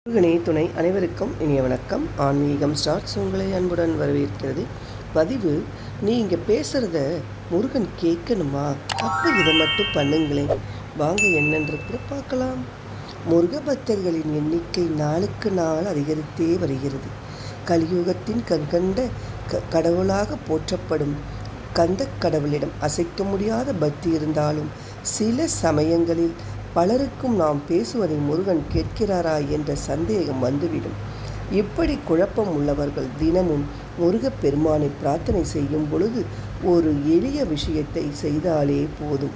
முருகனே துணை. அனைவருக்கும் இனிய வணக்கம். ஆன்மீகம் ஸ்டார்ட்ஸ் உங்களை அன்புடன் வரவேற்கிறது. பதிவு: நீங்கள் பேசுகிறத முருகன் கேட்கணுமா? அப்போ இதை மட்டும் பண்ணுங்களேன். வாங்க என்னன்றதை பார்க்கலாம். முருக பக்தர்களின் எண்ணிக்கை நாளுக்கு நாள் அதிகரித்தே வருகிறது. கலியுகத்தின் கண்கண்ட கடவுளாக போற்றப்படும் கந்த கடவுளிடம் அசைக்க முடியாத பக்தி இருந்தாலும் சில சமயங்களில் பலருக்கும் நாம் பேசுவதை முருகன் கேட்கிறாரா என்ற சந்தேகம் வந்துவிடும். இப்படி குழப்பம் உள்ளவர்கள் தினமும் முருகப்பெருமானை பிரார்த்தனை செய்யும் பொழுது ஒரு எளிய விஷயத்தை செய்தாலே போதும்.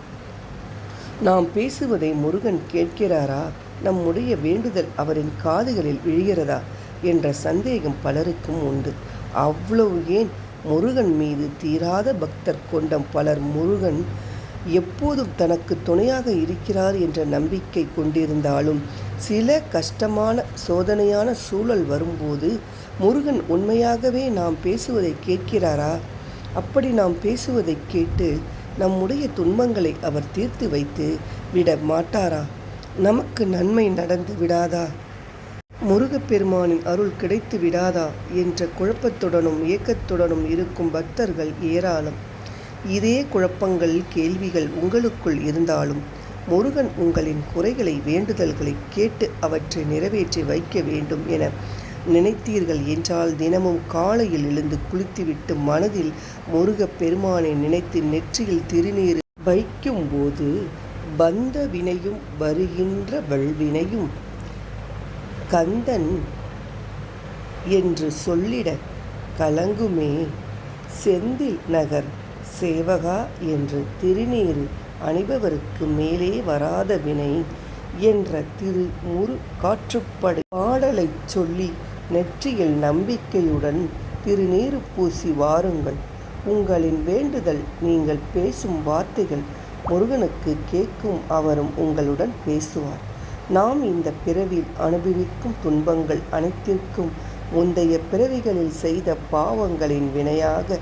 நாம் பேசுவதை முருகன் கேட்கிறாரா, நம்முடைய வேண்டுதல் அவரின் காதுகளில் விழுகிறதா என்ற சந்தேகம் பலருக்கும் உண்டு. அவ்வளவு ஏன், முருகன் மீது தீராத பக்தர் கொண்ட பலர் முருகன் எப்போதும் தனக்கு துணையாக இருக்கிறார் என்ற நம்பிக்கை கொண்டிருந்தாலும் சில கஷ்டமான சோதனையான சூழல் வரும்போது முருகன் உண்மையாகவே நாம் பேசுவதை கேட்கிறாரா? அப்படி நாம் பேசுவதை கேட்டு நம்முடைய துன்பங்களை அவர் தீர்த்து வைத்து விட மாட்டாரா? நமக்கு நன்மை நடந்து விடாதா? முருகப்பெருமானின் அருள் கிடைத்து விடாதா என்ற குழப்பத்துடனும் ஏக்கத்துடனும் இருக்கும் பக்தர்கள் ஏராளம். இதே குழப்பங்கள், கேள்விகள் உங்களுக்குள் இருந்தாலும் முருகன் உங்களின் குறைகளை, வேண்டுதல்களை கேட்டு அவற்றை நிறைவேற்றி வைக்க வேண்டும் என நினைத்தீர்கள் என்றால் தினமும் காலையில் எழுந்து குளித்துவிட்டு மனதில் முருகப்பெருமானை நினைத்து நெற்றியில் திருநீர் வைக்கும்போது வந்த வினையும் வருகின்ற வல்வினையும் கந்தன் என்று சொல்லிட கலங்குமே செந்தில் நகர் சேவகா என்று திருநீறு அணிபவருக்கு மேலே வராத வினை என்ற திரு முரு காற்றுப்படை பாடலை சொல்லி நெற்றியில் நம்பிக்கையுடன் திருநீறு பூசி வாருங்கள். உங்களின் வேண்டுதல், நீங்கள் பேசும் வார்த்தைகள் முருகனுக்கு கேட்கும். அவரும் உங்களுடன் பேசுவார். நாம் இந்த பிறவியில் அனுபவிக்கும் துன்பங்கள் அனைத்திற்கும் முந்தைய பிறவிகளில் செய்த பாவங்களின் வினையாக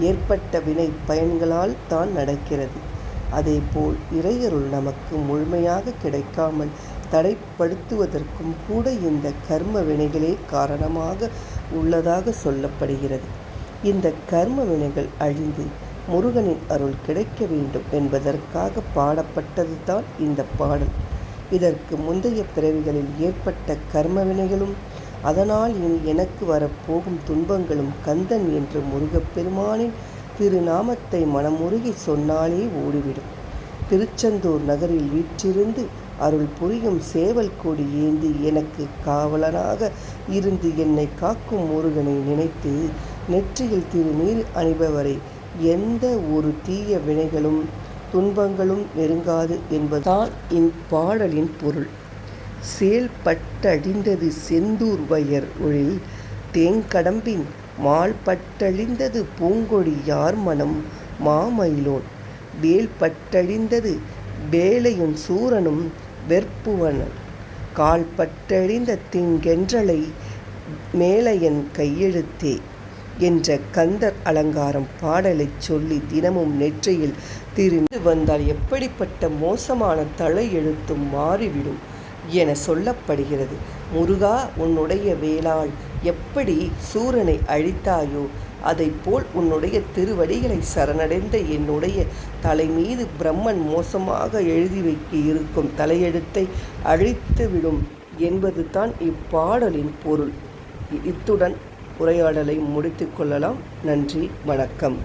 ஏற்பட்ட வினை பயன்களால் தான் நடக்கிறது. அதேபோல் இறையருள் நமக்கு முழுமையாக கிடைக்காமல் தடைப்படுத்துவதற்கும் கூட இந்த கர்ம வினைகளே காரணமாக உள்ளதாக சொல்லப்படுகிறது. இந்த கர்ம வினைகள் அழிந்து முருகனின் அருள் கிடைக்க வேண்டும் என்பதற்காக பாடப்பட்டது தான் இந்த பாடல். இதற்கு முந்தைய பிறவிகளில் ஏற்பட்ட கர்ம வினைகளும் அதனால் இனி எனக்கு வரப்போகும் துன்பங்களும் கந்தன் என்று முருகப்பெருமானின் திருநாமத்தை மனமுருகி சொன்னாலே ஓடிவிடும். திருச்செந்தூர் நகரில் வீற்றிருந்து அருள் புரியும் சேவல் கொடி ஏந்தி எனக்கு காவலனாக இருந்து என்னை காக்கும் முருகனை நினைத்து நெற்றியில் திருநீர் அணிபவரை எந்த ஒரு தீய வினைகளும் துன்பங்களும் நெருங்காது என்பதுதான் இப்பாடலின் பொருள். சேல்பட்டழிந்தது செந்தூர் வயர் ஒழில் தேங்கடம்பின் மால்பட்டழிந்தது பூங்கொடி யார் மனம் மாமயிலோன் வேல்பட்டழிந்தது வேலையும் சூரனும் வெற்புவனன் கால்பட்டழிந்த திங்கென்றலை மேலையன் கையெழுத்தே என்ற கந்தர் அலங்காரம் பாடலை சொல்லி தினமும் நெற்றியில் திரிந்து வந்தால் எப்படிப்பட்ட மோசமான தலையெழுத்தும் மாறிவிடும் என சொல்லப்படுகிறது. முருகா, உன்னுடைய வேலால் எப்படி சூரனை அழித்தாயோ அதைப்போல் உன்னுடைய திருவடிகளை சரணடைந்த என்னுடைய தலை மீது பிரம்மன் மோசமாக எழுதி வைக்க இருக்கும் தலையெழுத்தை அழித்துவிடும் என்பது தான் இப்பாடலின் பொருள். இத்துடன் உரையாடலை முடித்து கொள்ளலாம். நன்றி, வணக்கம்.